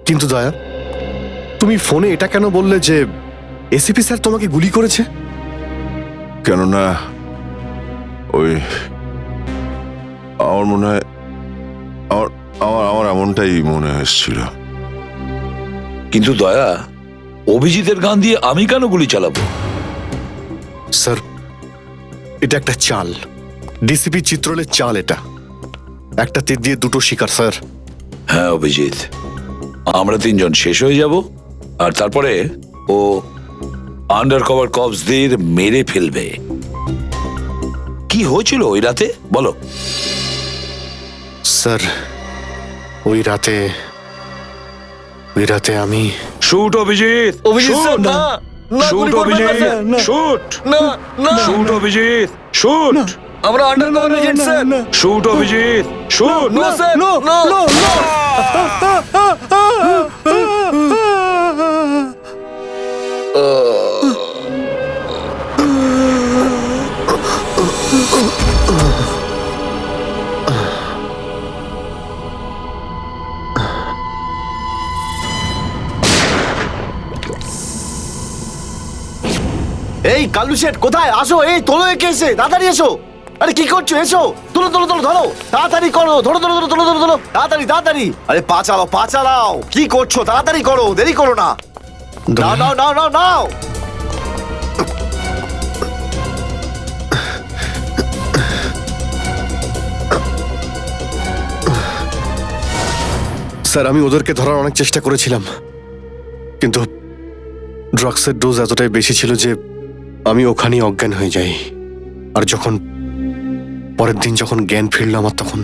কিন্তু দয়া, তুমি ফোনে এটা কেন বললে যে এসিপি স্যার তোমাকে গুলি করেছে? কেননা ওই আমার মনে হয় আমার এমনটাই মনে হয়েছিল। কিন্তু দয়া, অভিজিতের গান দিয়ে আমি কেন গুলি চালাবো? স্যার, এটা একটা চাল, ডিসিপি চিত্রলের চাল। এটা একটা তীর দিয়ে দুটো শিকার স্যার। হ্যাঁ অভিজিৎ, আমরা তিনজন শেষ হয়ে যাব আর তারপরে ও আন্ডার কভার কপসদের মেরে ফেলবে। কি হয়েছিল ওই রাতে বলো? স্যার, ওই রাতে আমি শুট অভিজিৎ, অভিজিৎ স্যার, না না, শুট গুলি করবেন না অভিজিৎ, স্যার। শুট না না, শুট অভিজিৎ, শুট আমরা undercover agent sir. Shoot Abhijit, shoot. No sir, no no. এই কালু শেঠ কোথায়? আসো, এই তোলো একে, এসে তাড়াতাড়ি এসো। আরে কি করছো? এসো, তোলো তোলো তোলো, ধরো তাড়াতাড়ি করো, ধরো ধরো ধরো ধরো ধরো ধরো, তাড়াতাড়ি তাড়াতাড়ি। আরে পা চালাও, পা চালাও, কি করছো? তাড়াতাড়ি করো, দেরি করো না। নাও নাও নাও নাও নাও। স্যার, আমি ওদেরকে ধরার অনেক চেষ্টা করেছিলাম, কিন্তু ড্রাগসের ডোজ এতটাই বেশি ছিল যে আমি ওখানেই অজ্ঞান হয়ে যাই। আর যখন পরের দিন যখন জ্ঞান ফিরল আমার, তখন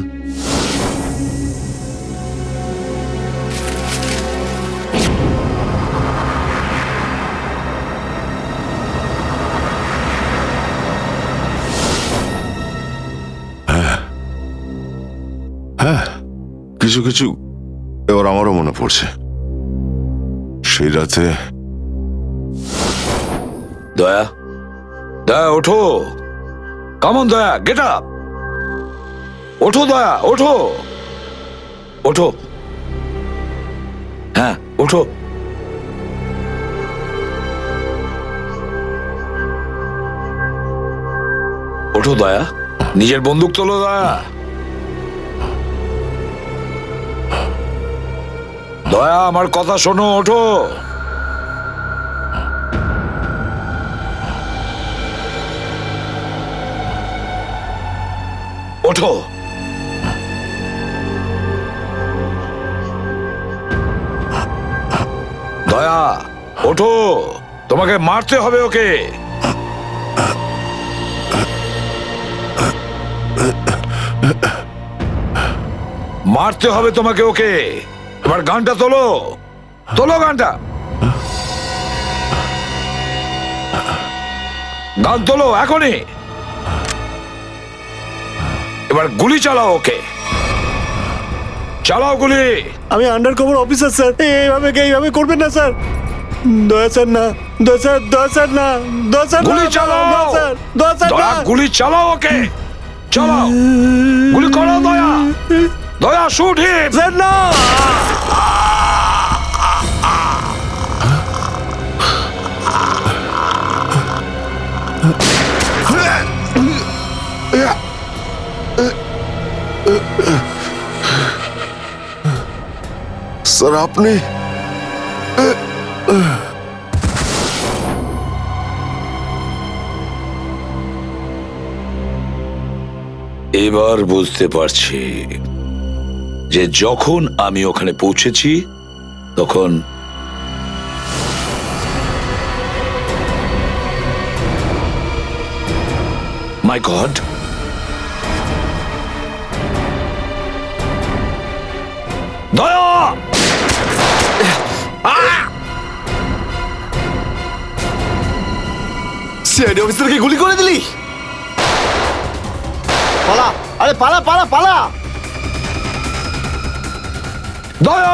হ্যাঁ, কিছু কিছু এবার আমারও মনে পড়ছে। সেই রাতে দয়া, দয়া ওঠো, কামন দয়া, গেট আপ, ওঠো দয়া, ওঠো ওঠো, হ্যাঁ ওঠো। ওঠো দয়া, নিজের বন্দুক তোলো দয়া। দয়া, আমার কথা শোনো, ওঠো। ওঠো। দয়া ওঠো, তোমাকে মারতে হবে ওকে। মারতে হবে তোমাকে ওকে। এবার গানটা তোলো, তোলো গানটা, গান তোলো এখনই। এবার গুলি চালাও ওকে, চালাও গুলি। আমি আন্ডার কভার অফিসার স্যার, এইভাবে করবেন না স্যার। দয়া স্যার না, দয়া স্যার, দয়া স্যার না, দয়া স্যার, গুলি চালাও, দয়া স্যার, দয়া স্যার দয়া না। গুলি চালাও ওকে, চালাও গুলি করো দয়া, দয়া শুট হিম। স্যার না। স্যার আপনি এবার বুঝতে পারছি যে যখন আমি ওখানে পৌঁছেছি তখন মাই গড, দয়া, সিআইডি অফিসারকে গুলি করে দিলি? পালা, আরে পালা পালা পালা। দয়া,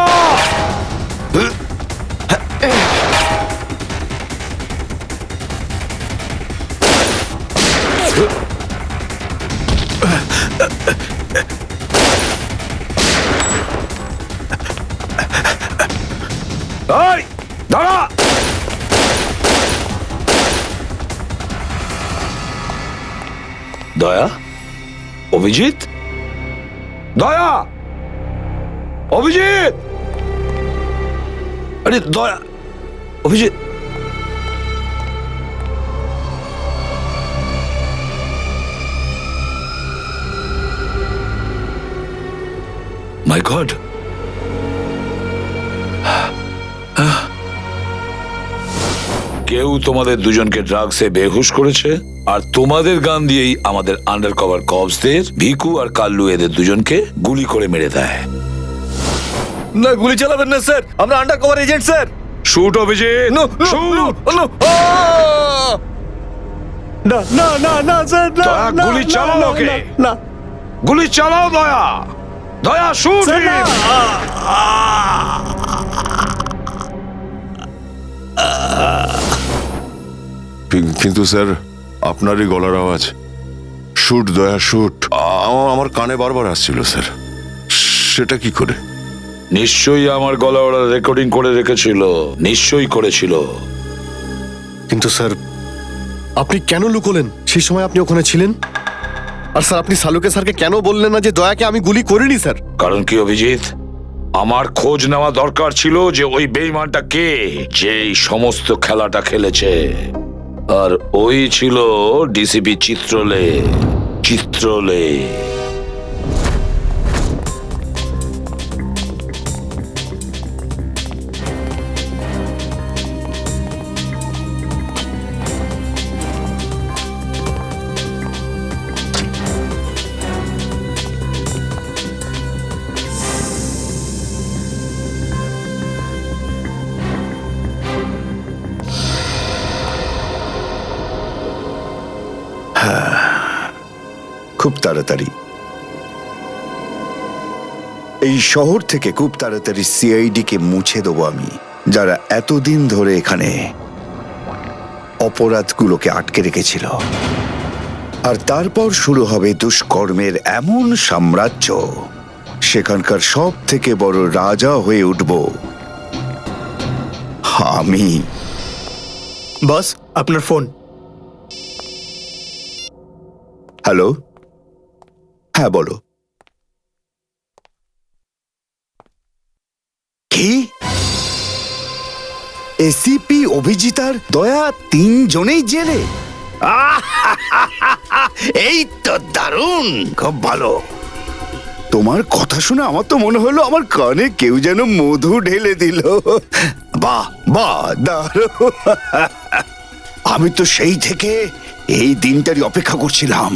এই দাঁড়া! দয়া, অভিজিৎ, দয়া, অভিজিৎ, আরে দয়া, অভিজিৎ। মাই গড, কেউ তোমাদের দুজনকে ড্রাগসে বেহুশ করেছে, আর তোমাদের গান দিয়েই আমাদের আন্ডার কভার কপসদের ভিকু আর কাল্লু এদের দুজনকে গুলি করে মেরে দেয়। না, গুলি চালাবেন না স্যার, আমরা undercover agent sir. Shoot Abhijit, no shoot! না না না না স্যার, না দয়া, না, গুলি না, চালাও না, ওকে। না, না গুলি চালাও দয়া, দয়া শুট! স্যার, না। কিন্তু স্যার আপনারই গলার আওয়াজ, শুট দয়া শুট, আমার কানে বারবার আসছিল স্যার। সেটা কি করে? নিশ্চয়ই আমার গলা ওরা রেকর্ডিং করে রেখেছিল, নিশ্চয়ই করেছিল। কিন্তু স্যার, আপনি কেন লুকোলেন? সেই সময় আপনি ওখানে ছিলেন। আর স্যার, আপনি সালুকে স্যারকে কেন বললেন না যে দয়াকে আমি গুলি করিনি স্যার? কারণ কি অভিজিৎ, আমার খোঁজ নেওয়া দরকার ছিল যে ওই বেঈমানটা কে, যে এই সমস্ত খেলাটা খেলেছে। আর ওই ছিল ডিসিপি চিত্রলে। চিত্রলে খুব তাড়াতাড়ি এই শহর থেকে খুব তাড়াতাড়ি সিআইডি কে মুছে দেবো আমি, যারা এতদিন ধরে এখানে অপরাধগুলোকে আটকে রেখেছিল। আর তারপর শুরু হবে দুষ্কর্মের এমন সাম্রাজ্য, সেখানকার সব থেকে বড় রাজা হয়ে উঠব আমি। বস, আপনার ফোন। হ্যালো, হ্যাঁ বলো। কি? এসিপি অভিজিৎ আর দয়া তিনজনেই জেলে? এই তো দারুণ, খুব ভালো। তোমার কথা শুনে আমার তো মনে হলো আমার কানে কেউ যেন মধু ঢেলে দিল। বাহ বাহ, দারুণ। আমি তো সেই থেকে এই দিনটারই অপেক্ষা করছিলাম।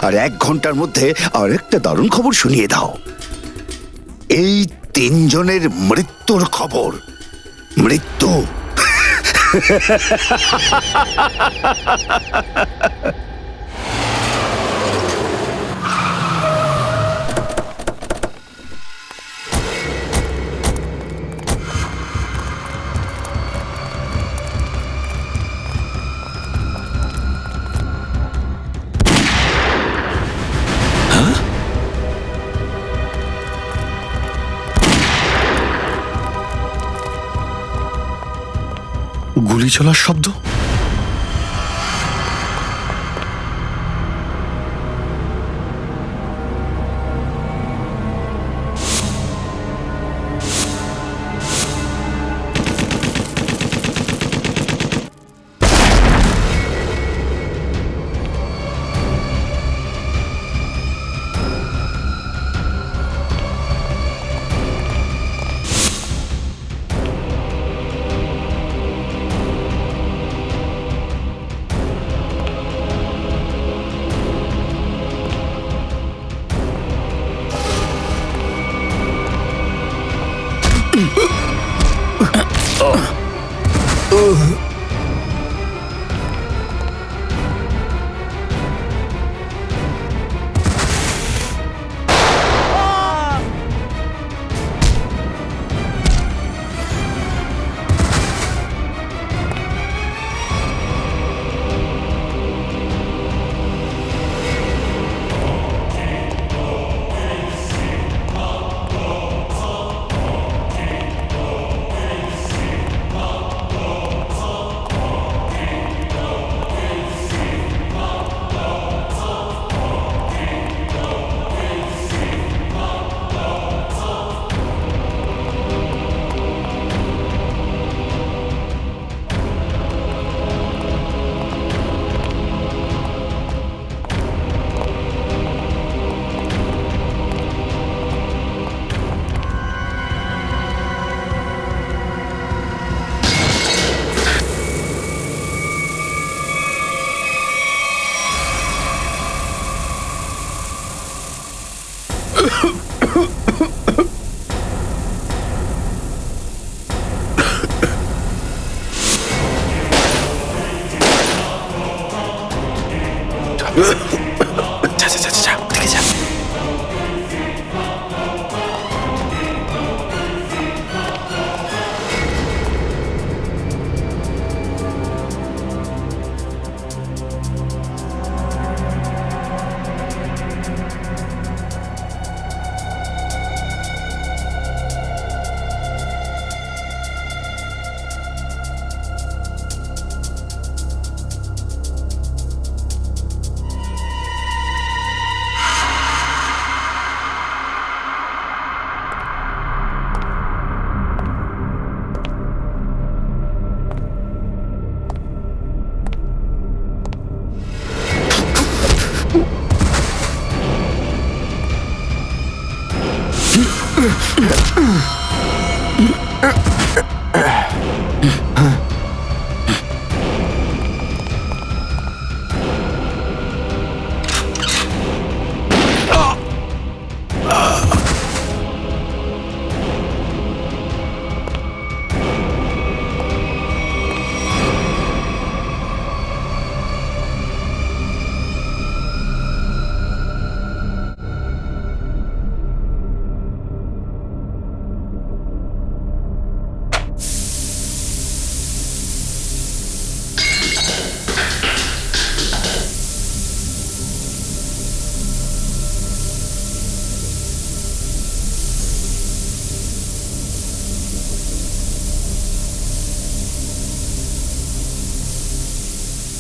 আর 1 ঘন্টার মধ্যে আরেকটা দারুণ খবর শুনিয়ে দাও। এই তিনজনের মৃত্যুর খবর। মৃত্যু। গুলি চলার শব্দ।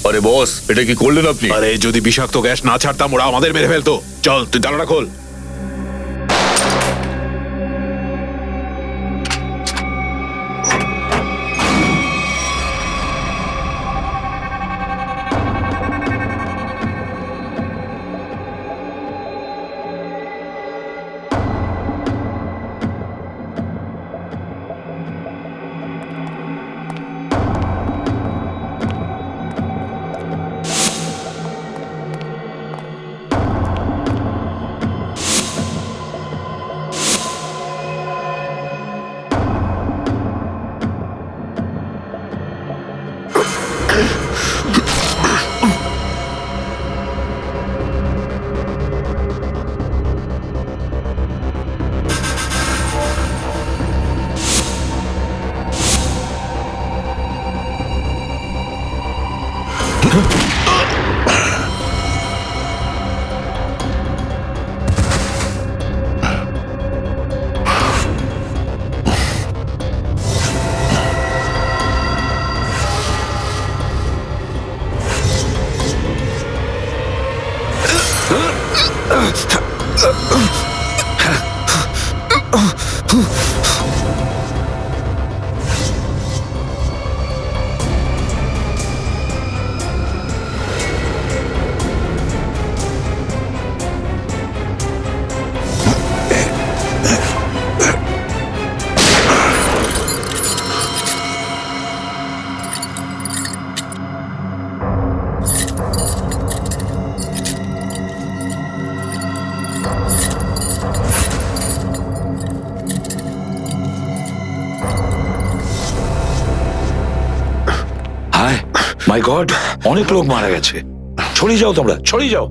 আরে বস, এটা কি করলেন আপনি? আরে যদি বিষাক্ত গ্যাস না ছাড়তাম ওরা আমাদের মেরে ফেলতো। চল তুই তালাটা খোল। হায় মাই গড, অনেক লোক মারা গেছে। ছড়িয়ে যাও তোমরা, ছড়িয়ে যাও।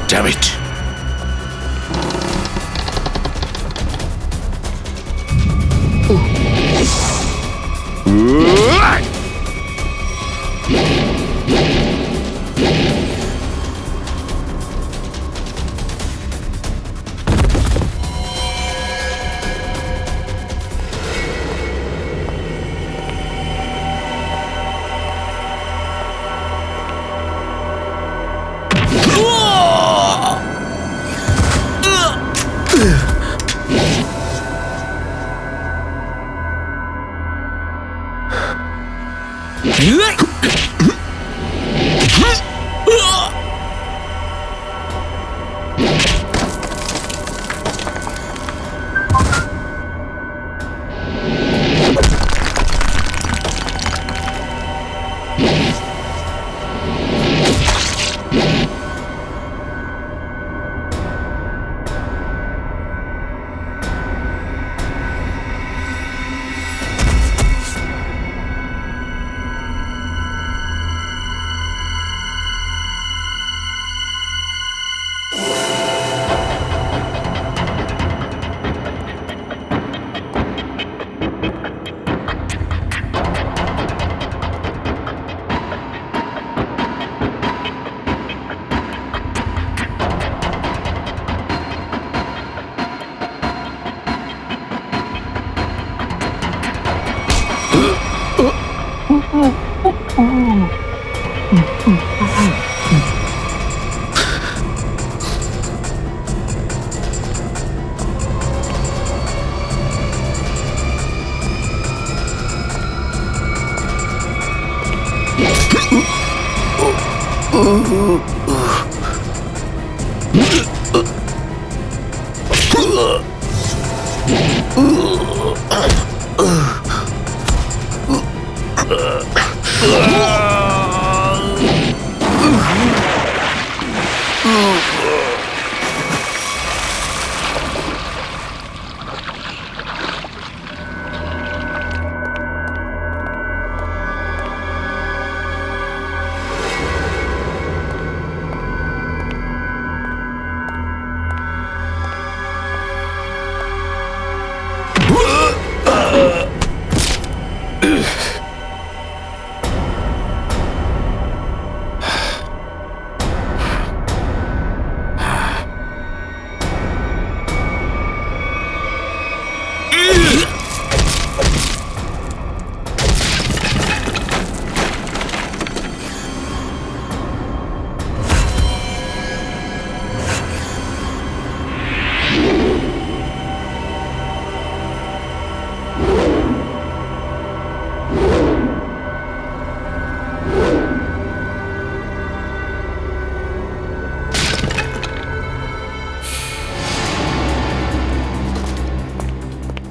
Damn it!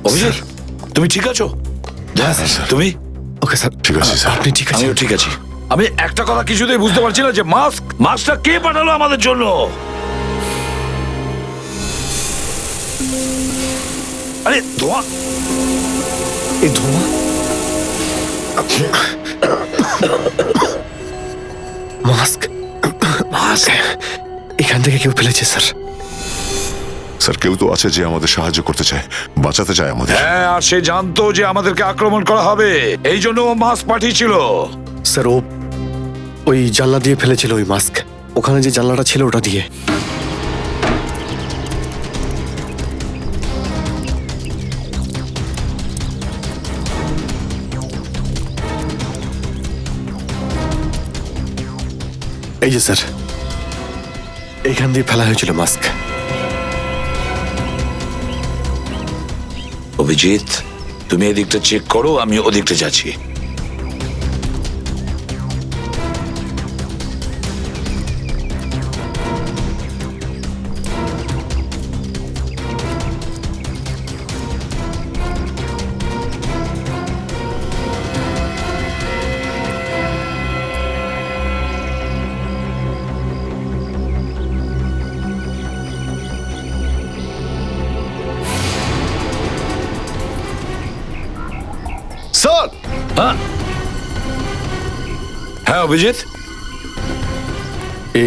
অভিজিৎ, তুমি ঠিক আছো? হ্যাঁ স্যার। তুমি? ওকে স্যার, ঠিক আছে, স্যার। আপনি ঠিক আছেন? আমিও ঠিক আছি। আমি একটা কথা কিছুতেই বুঝতে পারছি না যে মাস্কটা কে পাঠালো আমাদের জন্য? আরে ধোঁয়া, এই ধোঁয়া মাস্ক এখান থেকে কেউ ফেলেছে স্যার। স্যার, কেউ তো আছে যে আমাদের সাহায্য করতে চায়, বাঁচাতে চায় আমাদের। হ্যাঁ, আর সে জানতো যে আমাদেরকে আক্রমণ করা হবে, এই জন্য ও মাস্ক পাঠিয়েছিল। স্যার, ও ওই জানলা দিয়ে ফেলেছিল ওই মাস্ক। ওখানে যে জানলাটা ছিল ওটা দিয়ে। এই যে স্যার, এইখান দিয়ে ফেলা হয়েছিল মাস্ক। অভিজিৎ, তুমি এদিকটা চেক করো, আমি ওদিকটা যাচ্ছি। হ্যাঁ অভিজিৎ, এ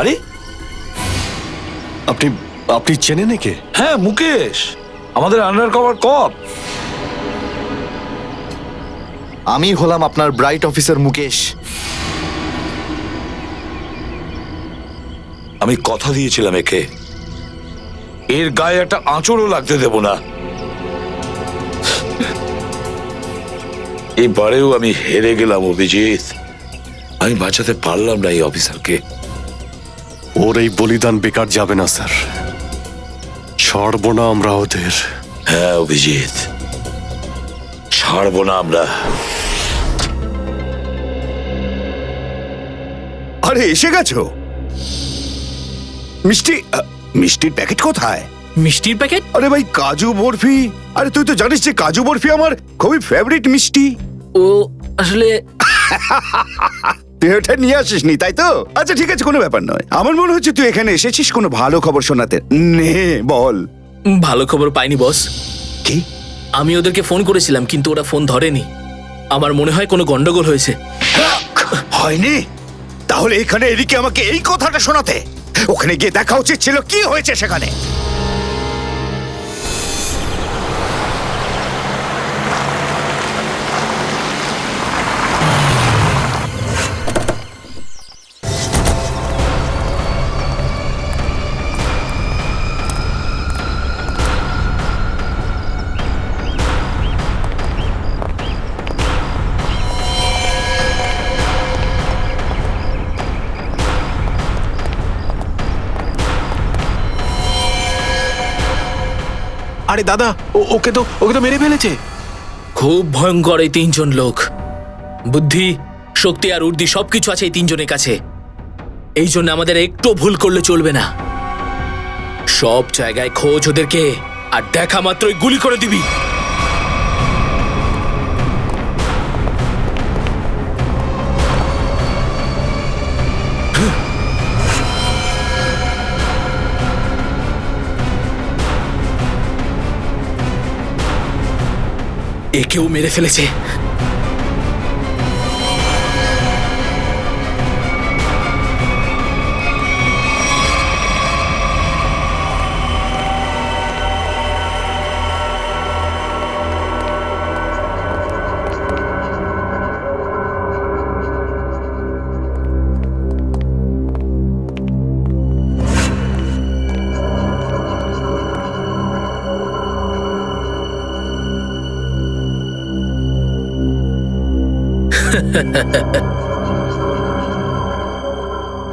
আরে আপনি আপনি চেনেন একে? হ্যাঁ মুকেশ, আমাদের আন্ডার কভার কপ। আমি হলাম আপনার ব্রাইট অফিসার মুকেশ। আমি কথা দিয়েছিলাম একে, এর গায়ে একটা আঁচড়ও লাগতে দেব না। এবারেও আমি হেরে গেলাম অভিজিৎ, আমি বাঁচাতে পারলাম না এই অফিসারকে। ওর এই বলিদান বেকার যাবে না স্যার, ছাড়বো না আমরা ওদের। হ্যাঁ অভিজিৎ, ছাড়বো না আমরা। আরে এসে গেছো? মিষ্টি মিষ্টির প্যাকেট কোথায়? মিষ্টির প্যাকেট? আরে ভাই কাজু বরফি, আরে তুই তো জানিস যে কাজু বরফি আমার খুবই ফেভারিট মিষ্টি। ও আসলে তুই ওটা নিয়ে আসিসনি তাই তো? আচ্ছা ঠিক আছে, কোনো ব্যাপার নয়। আমার মনে হচ্ছে তুই এখানে এসেছিস কোনো ভালো খবর শোনাতে। নে বল। ভালো খবর পাইনি বস। কি? আমি ওদেরকে ফোন করেছিলাম কিন্তু ওরা ফোন ধরেনি। আমার মনে হয় কোনো গন্ডগোল হয়েছে। হয়নি? তাহলে এখানে এদিকে আমাকে এই কথাটা শোনাতে? ওখানে গিয়ে দেখা উচিত ছিল কি হয়েছে সেখানে। আরে দাদা, ওকে তো মেরে ফেলেছে। খুব ভয়ঙ্কর এই তিনজন লোক। বুদ্ধি, শক্তি আর উর্দি সবকিছু আছে এই তিনজনের কাছে। এই জন্য আমাদের একটু ভুল করলে চলবে না। সব জায়গায় খোঁজ ওদেরকে, আর দেখা মাত্রই গুলি করে দিবি। একেও মেরে ফেলেছে।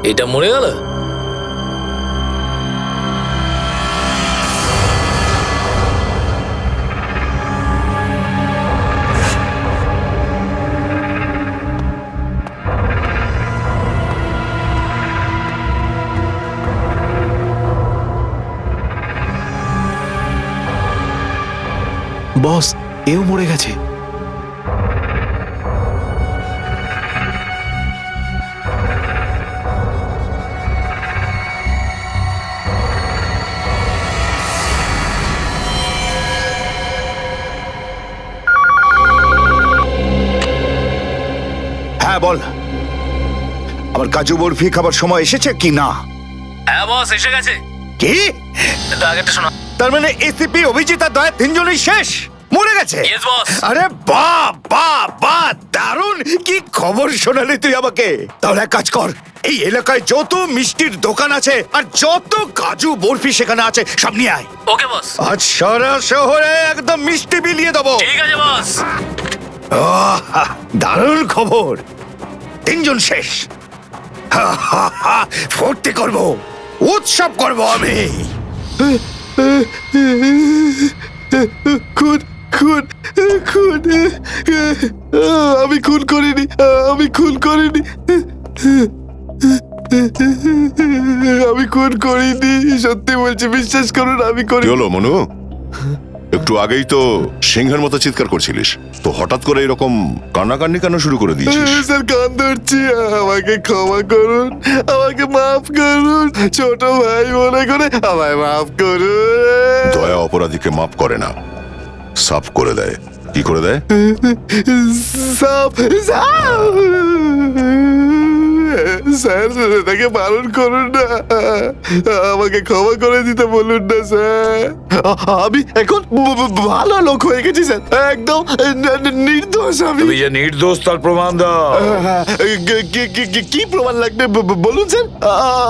এটা মরে গেল। বস, এও মরে গেছে। হ্যাঁ বল, আমার কাজু বরফি খাবার সময় এসেছে কি না? হ্যাঁ বস, এসে গেছে। কি? আগেরটা শোনা। তার মানে এসিপি, অভিজিৎ আর দয়া তিনজনই শেষ, মরে গেছে? Yes, boss. আরে বাহ বাহ বাহ, দারুণ! কি খবর শোনালি তুই আমাকে। তাহলে এক কাজ কর, এই এলাকায় যত মিষ্টির দোকান আছে আর যত কাজু বরফি সেখানে আছে সব নিয়ে আয়। ওকে বস। আজ সারা শহরে একদম মিষ্টি বিলিয়ে দেবো। ঠিক আছে বস। আহ, দারুণ খবর, তিনজন শেষ। ফুর্তি করব, উৎসব করব আমি। খুন খুন খুন, আমি খুন করিনি, আমি খুন করিনি, আমি খুন করিনি, সত্যি বলছি, বিশ্বাস করুন আমি কি করিনি। হলো মনু? একটু আগেই তো সিংহের মতো চিৎকার করছিলিস, তো হঠাৎ করে এরকম কান্নাকান্নি কেন শুরু করে দিয়েছিস? স্যার কান ধরছি, আমাকে ক্ষমা করুন, আমাকে মাফ করুন, ছোট ভাই মনে করে আমায় মাফ করুন। দয়া অপরাধীকে মাফ করে না, সাফ করে দেয়। কি করে দেয়? সাপ সাপ স্যার তাকে বারণ করুন না, আমাকে ক্ষমা করে দিতে বলুন না স্যার। আমি এখন ভালো লোক হয়ে গেছি স্যার, একদম নির্দোষ আমি। তুমি যে নির্দোষ তার প্রমাণ দাও। কি প্রমাণ লাগবে বলুন স্যার,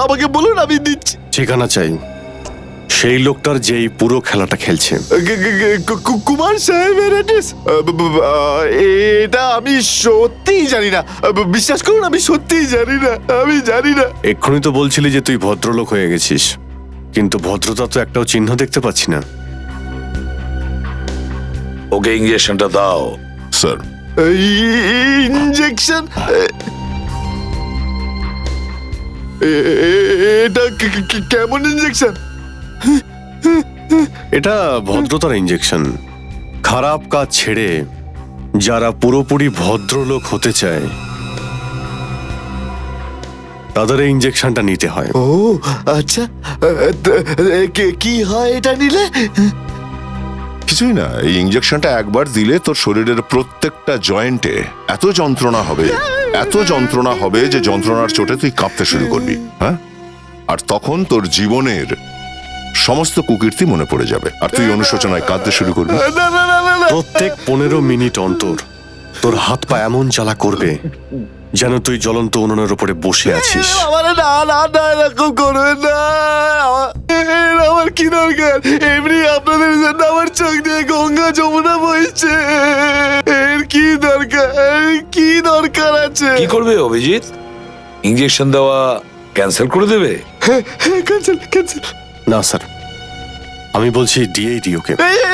আমাকে বলুন, আমি দিচ্ছি। ঠিকানা চাই সেই লোকটার যেই পুরো খেলাটা খেলছে। কুমার সাহেবের অ্যাড্রেস? এটা আমি সত্যিই জানি না, বিশ্বাস করুন আমি সত্যিই জানি না, আমি জানি না। এক্ষুনি তো বলছিলি যে তুই ভদ্রলোক হয়ে গেছিস, কিন্তু ভদ্রতা তো একটাও চিহ্ন দেখতে পাচ্ছি না। ওকে ইঞ্জেকশনটা দাও। Sir, injection? এটা কেমন ইঞ্জেকশন? এটা ভদ্রতার ইঞ্জেকশন। খারাপ কাজ ছেড়ে যারা পুরোপুরি ভদ্রলোক হতে চায় তাদের এই ইঞ্জেকশনটা নিতে হয়। ও আচ্ছা, কি হয় এটা নিলে? কিছুই না, এই ইঞ্জেকশনটা একবার দিলে তোর শরীরের প্রত্যেকটা জয়েন্টে এত যন্ত্রণা হবে, এত যন্ত্রণা হবে যে যন্ত্রণার চোটে তুই কাঁপতে শুরু করবি। হ্যাঁ, আর তখন তোর জীবনের সমস্ত কুকীর্তি মনে পড়ে যাবে, আর তুই অনুশোচনায় কাঁদতে শুরু করবি। না না না না না, প্রত্যেক 15 মিনিট অন্তর তোর হাত পা এমন জ্বালা করবে যেন তুই জ্বলন্ত উনুনের উপরে বসে আছিস। আমার না না না, এরকম করবেন না। আমার কি দরকার? এমনি আপনাদের জন্য আমার চোখ দিয়ে গঙ্গা যমুনা বইছে, এর কি দরকার? কি দরকার আছে? কি করবে অভিজিৎ? ইঞ্জেকশন দেওয়া ক্যান্সেল করে দেবে? Cancel cancel. না স্যার, আমি বলছি দিয়েই দিই ওকে।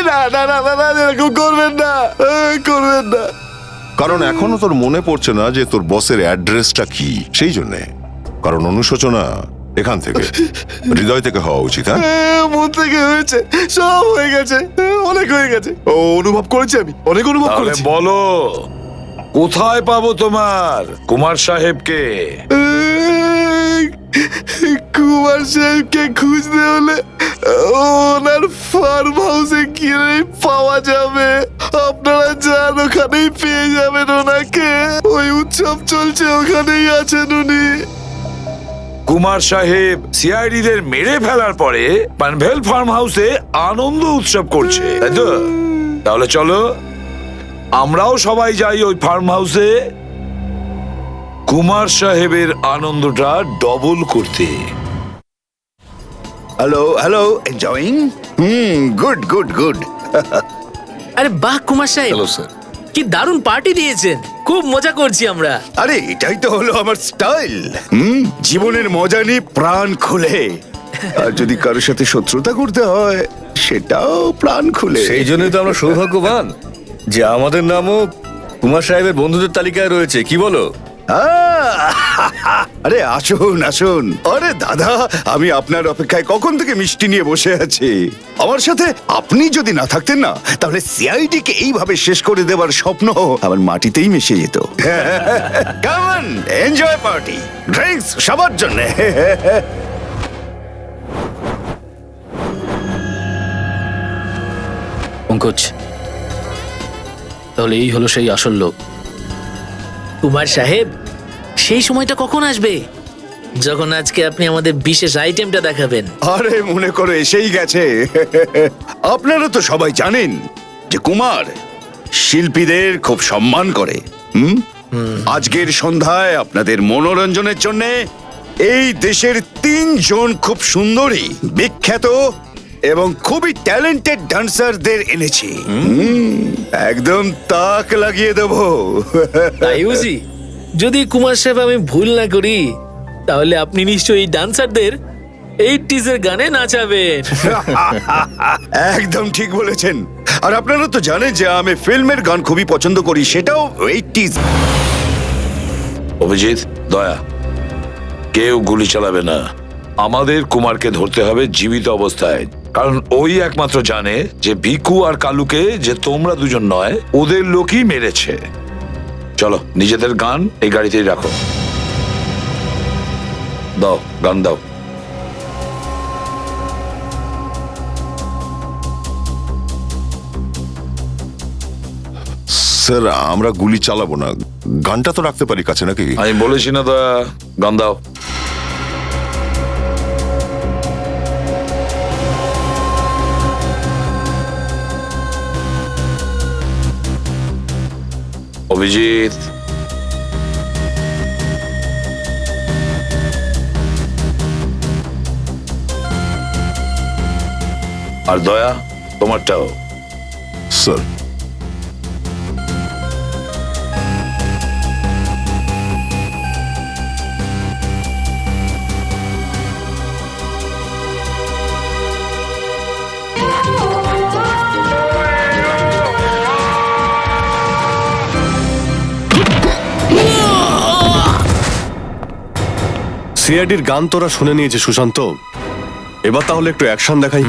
না না না না না, এরকম করবেন না, করবেন না। কারণ এখনো তোর মনে পড়ছে না যে তোর বসের অ্যাড্রেসটা কি, সেই জন্যে। কারণ অনুশোচনা এখান থেকে, হৃদয় থেকে হওয়া উচিত। হ্যাঁ, মন থেকে হয়েছে, সব হয়ে গেছে, অনেক হয়ে গেছে। ও অনুভব করেছি, আমি অনেক অনুভব তাহলে করেছি। বলো, কোথায় পাবো তোমার কুমার সাহেবকে? কুমার সাহেবকে খুঁজতে হলে ওনার ফার্ম হাউসে গিয়ে পাওয়া যাবে। আপনারা যান, ওখানেই পেয়ে যাবেন ওনাকে। ওই উৎসব চলছে, ওখানেই আছেন উনি। কুমার সাহেব সিআইডি দের মেরে ফেলার পরে পানভেল ফার্ম হাউসে আনন্দ উৎসব করছে, তাই তো? তাহলে চলো আমরাও সবাই যাই ওই ফার্ম হাউসে কুমার সাহেবের আনন্দটা ডবল করতে। Hello hello, enjoying? Good good good. আরে বাহ কুমার সাহেব, হ্যালো স্যার। কি দারুণ পার্টি দিয়েছেন, খুব মজা করছি আমরা। আরে এটাই তো হলো আমার স্টাইল, জীবনের মজা নিয়ে প্রাণ খুলে। আর যদি কারোর সাথে শত্রুতা করতে হয়, সেটাও প্রাণ খুলে। সেই জন্যই তো আমরা সৌভাগ্যবান যে আমাদের নামও কুমার সাহেবের বন্ধুদের তালিকায় রয়েছে, কি বলো? আরে আসুন আসুন। আরে দাদা, আমি আপনার অপেক্ষায় কখন থেকে মিষ্টি নিয়ে বসে আছি। আমার সাথে আপনি যদি না থাকতেন না, তাহলে সিআইডি কে এইভাবে শেষ করে দেওয়ার স্বপ্ন আমার মাটিতেই মিশে যেত। কেমন এনজয় পার্টি, ড্রিঙ্কস সবার জন্য। পঙ্কজ, তাহলে এই হলো সেই আসল লোক। কুমার সাহেব, সেই সময়টা কখন আসবে যখন আজকে আপনি আমাদের বিশেষ আইটেমটা দেখাবেন? আরে মনে করো এসেই গেছে। আপনারা তো সবাই জানেন যে কুমার শিল্পীদের খুব সম্মান করে। আজকের সন্ধ্যায় আপনাদের মনোরঞ্জনের জন্য এই দেশের 3 জন খুব সুন্দরী, বিখ্যাত এবং খুবই ট্যালেন্টেড ডান্সারদের এনেছি। একদম তাক লাগিয়ে দেবো। তাই বুঝি? যদি কুমার সাহেব আমি ভুল না করি, তাহলে আপনি নিশ্চয়ই এই ডান্সারদের 80s এর গানে নাচাবেন। একদম ঠিক বলেছেন। আর আপনারা তো জানেন যে আমি ফিল্মের গান খুবই পছন্দ করি, সেটাও 80s। অভিজিৎ, দয়া, কেউ গুলি চালাবে না। আমাদের কুমারকে ধরতে হবে জীবিত অবস্থায়, কারণ ওই একমাত্র জানে যে ভিকু আর কালুকে যে তোমরা দুজন নয়, ওদের লোকই মেরেছে। চলো, নিজেদের গান এই গাড়িতেই রাখো। দাও, গান দাও। স্যার আমরা গুলি চালাবো না, গানটা তো রাখতে পারি কাছে নাকি? আমি বলেছি না দয়া, গান দাও। অভিজিৎ, আর দয়া তোমারটাও। স্যার সিআইডির গান তোরা শুনে নিয়েছে সুশান্ত, এবার তাহলে একটু অ্যাকশন দেখাই।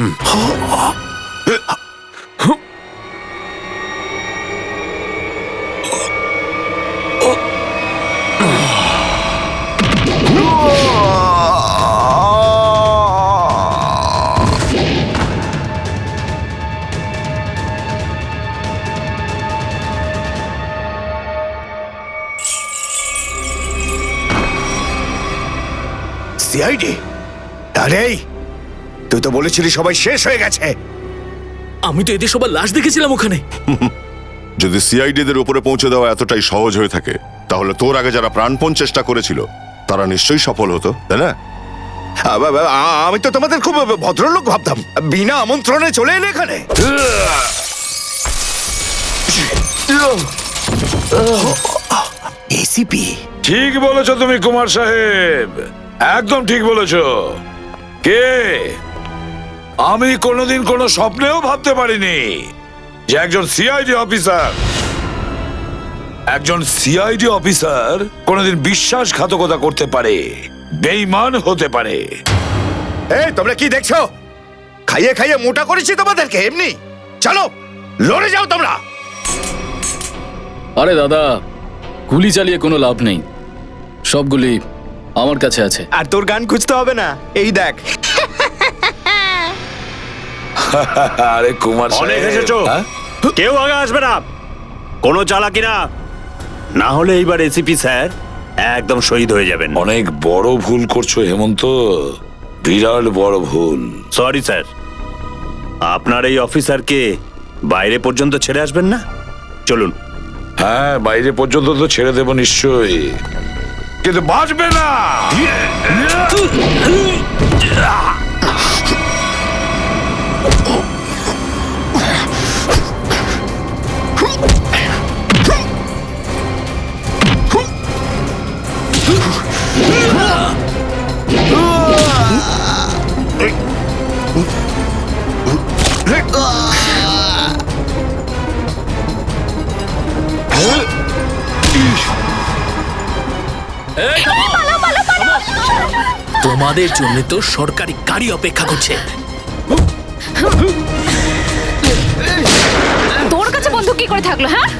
সিআইডি? আরে তুই তো বলেছিলি সবাই শেষ হয়ে গেছে। আমি তো এদের সবার লাশ দেখেছিলাম ওখানে। যদি সিআইডিদের উপরে পৌঁছে দেওয়া এতটাই সহজ হয়ে থাকে, তাহলে তোর আগে যারা প্রাণপণ চেষ্টা করেছিল তারা নিশ্চয়ই সফল হতো, তাই না? আমি তো তোমাদের খুব ভদ্রলোক ভাবতাম, বিনা আমন্ত্রণে চলে এলে এখানে। এসিপি, ঠিক বলেছো তুমি কুমার সাহেব, একদম ঠিক বলেছো। কে? আমি কোনোদিন কোনো স্বপ্নেও ভাবতে পারিনি যে একজন সিআইডি অফিসার কোনোদিন বিশ্বাসঘাতকতা করতে পারে, বেঈমান হতে পারে। এই তোমরা কি দেখছো? খাইয়ে খাইয়ে মোটা করেছি তোমাদেরকে এমনি। চলো লড়ে যাও তোমরা। আরে দাদা, গুলি চালিয়ে কোনো লাভ নেই, সবগুলি আমার কাছে আছে। আর তোর গান খুঁজতে হবে না, এই দেখ। আরে কুমার অনেক সাহেব, এসেছো, হ্যাঁ? কেউ আগে আসবে না, কোনো চালাকি না, না হলে এইবার এসিপি স্যার একদম শহীদ হয়ে যাবেন। অনেক বড় ভুল করছো হেমন্ত, বিরাট বড় ভুল। সরি স্যার, আপনার এই অফিসারকে বাইরে পর্যন্ত ছেড়ে আসবেন না? চলুন। হ্যাঁ, বাইরে পর্যন্ত তো ছেড়ে দেব নিশ্চয়ই, কিন্তু বাঁচবে না। তোমাদের জন্য তো সরকারি গাড়ি অপেক্ষা করছে। তোর কাছে বন্দুক কি করে থাকলো? হ্যাঁ,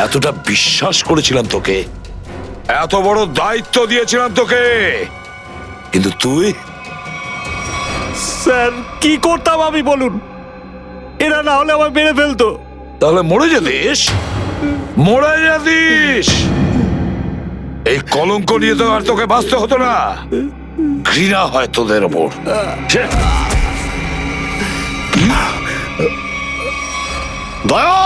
এতটা বিশ্বাস করেছিলাম তোকে, এত বড় দায়িত্ব দিয়েছিলাম তোকে, কিন্তু তুই স্যার কি করতাম আমি বলুন, এরা না হলে আমার মেরে ফেলতো। তাহলে মরে যেতিস, মরে যেতিস। এই কলঙ্ক নিয়ে তো আর তোকে বাঁচতে হতো না। ঘৃণা হয় তোদের ওপর। দয়া!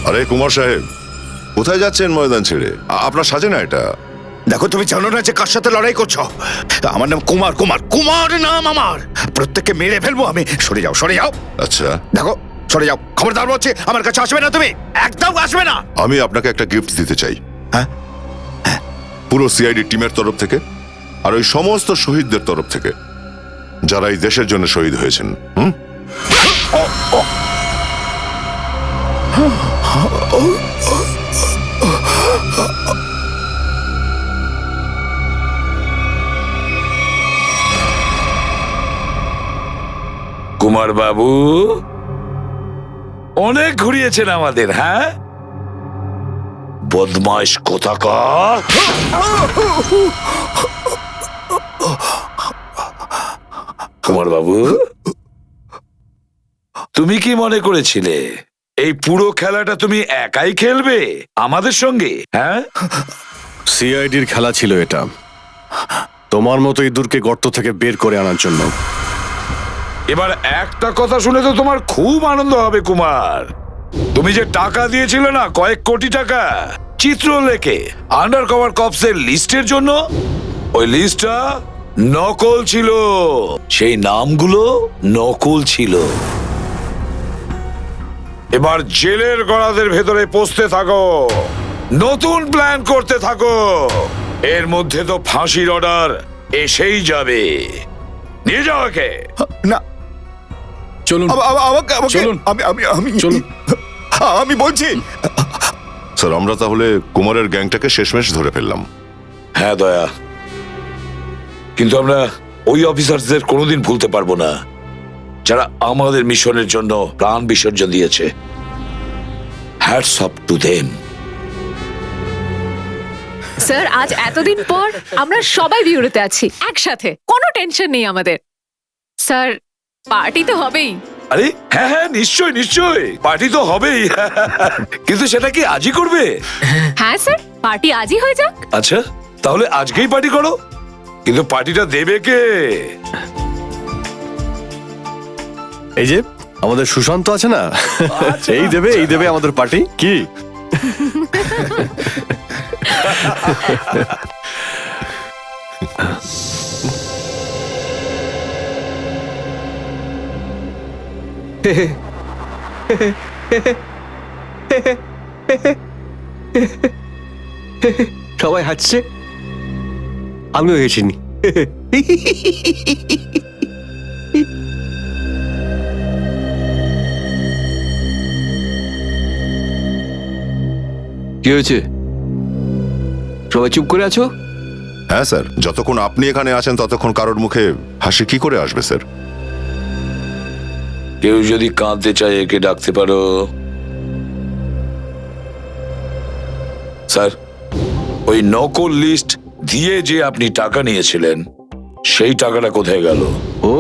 আরে কুমার সাহেব, কোথায় যাচ্ছেন ময়দান ছেড়ে? আপনার সাজে না এটা। দেখো, তুমি জানো না যে কার সাথে লড়াই করছো? আমার নাম কুমার, কুমার, কুমার নাম আমার। প্রত্যেককে মেরে ফেলবো আমি। সরে যাও, সরে যাও। আচ্ছা, দেখো, সরে যাও। খবরদার বলছি, আমার কাছে আসবে না তুমি, একদম আসবে না। আমি আপনাকে একটা গিফট দিতে চাই। হ্যাঁ? পুরো সিআইডি টিমের তরফ থেকে আর ওই সমস্ত শহীদদের তরফ থেকে যারা এই দেশের জন্য শহীদ হয়েছেন। কুমার বাবু অনেক ঘুরিয়েছেন আমাদের, হ্যাঁ? বদমাইশ কোথাকার। কুমার বাবু, তুমি কি মনে করেছিলে এই পুরো খেলাটা তুমি একাই খেলবে আমাদের সঙ্গে? হ্যাঁ, সিআইডির খেলা ছিল এটা, তোমার মতো ইঁদুরকে গর্ত থেকে বের করে আনার জন্য। এবার একটা কথা শুনে তো তোমার খুব আনন্দ হবে কুমার। তুমি যে টাকা দিয়েছিলে না, কয়েক কোটি টাকা, চিত্রলেখে আন্ডার কভার কপসের লিস্টের জন্য, ওই লিস্টটা নকল ছিল। সেই নামগুলো নকল ছিল। এবার জেলের গড়াদের ভেতরে পৌঁছতে থাকো, নতুন প্ল্যান করতে থাকো। এর মধ্যে তো ফাঁসির অর্ডার এসেই যাবে। নিয়ে যাও একে। না, চলুন চলুন। চলুন। আমি বলছি। স্যার, আমরা তাহলে কুমারের গ্যাংটাকে শেষমেশ ধরে ফেললাম। হ্যাঁ দয়া, কিন্তু আমরা ওই অফিসারদের কোনোদিন ভুলতে পারবো না যারা আমাদের মিশনের জন্য প্রাণ বিসর্জন দিয়েছে। Hats off to them. Sir, আজ এতদিন পর আমরা সবাই বিউরোতে আছি একসাথে, কোনো টেনশন নেই আমাদের। স্যার, পার্টি তো হবেই। আরে হ্যাঁ হ্যাঁ, নিশ্চয় নিশ্চয়, পার্টি তো হবেই। কিন্তু সেটা কি আজই করবে? হ্যাঁ স্যার, পার্টি আজই হয়ে যাক। আচ্ছা, তাহলে আজকেই পার্টি করো। কিন্তু পার্টিটা দেবে কে? এই যে আমাদের সুশান্ত আছে না, এই দেবে আমাদের পার্টি। কি সবাই হাসছে, আমিও হেসিনি। কি হয়েছে? সবাই চুপ করে আছো? হ্যাঁ স্যার, যতক্ষণ আপনি এখানে আছেন ততক্ষণ কারোর মুখে হাসি কি করে আসবে স্যার? কেউ যদি কাঁদতে চায় একে ডাকতে পারো। স্যার, ওই নকল লিস্ট দিয়ে যে আপনি টাকা নিয়েছিলেন, সেই টাকাটা কোথায় গেল? ও,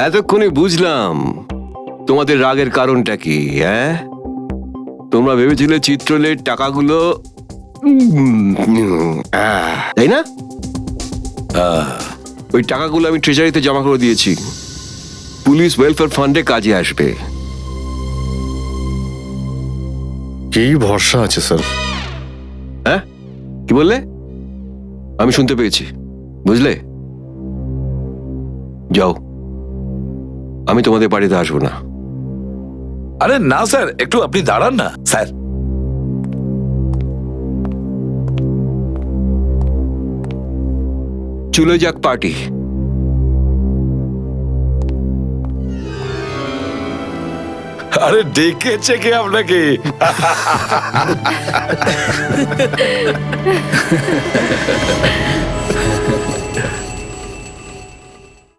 এতক্ষণে বুঝলাম তোমাদের রাগের কারণটা কি। হ্যাঁ, তোমরা ভেবেছিলে চিত্রলের টাকাগুলো, তাই না? ওই টাকাগুলো আমি ট্রেজারিতে জমা করে দিয়েছি, পুলিশ ওয়েলফেয়ার ফান্ডে কাজে আসবে। কি ভরসা আছে স্যার? হ্যাঁ, কি বললে? আমি শুনতে পেয়েছি, বুঝলে? যাও, আমি তোমাদের বাড়িতে আসবো না। আরে না স্যার, একটু আপনি দাঁড়ান না স্যার। চলে যাক পার্টি। আরে ডেকেছে কে আপনাকে?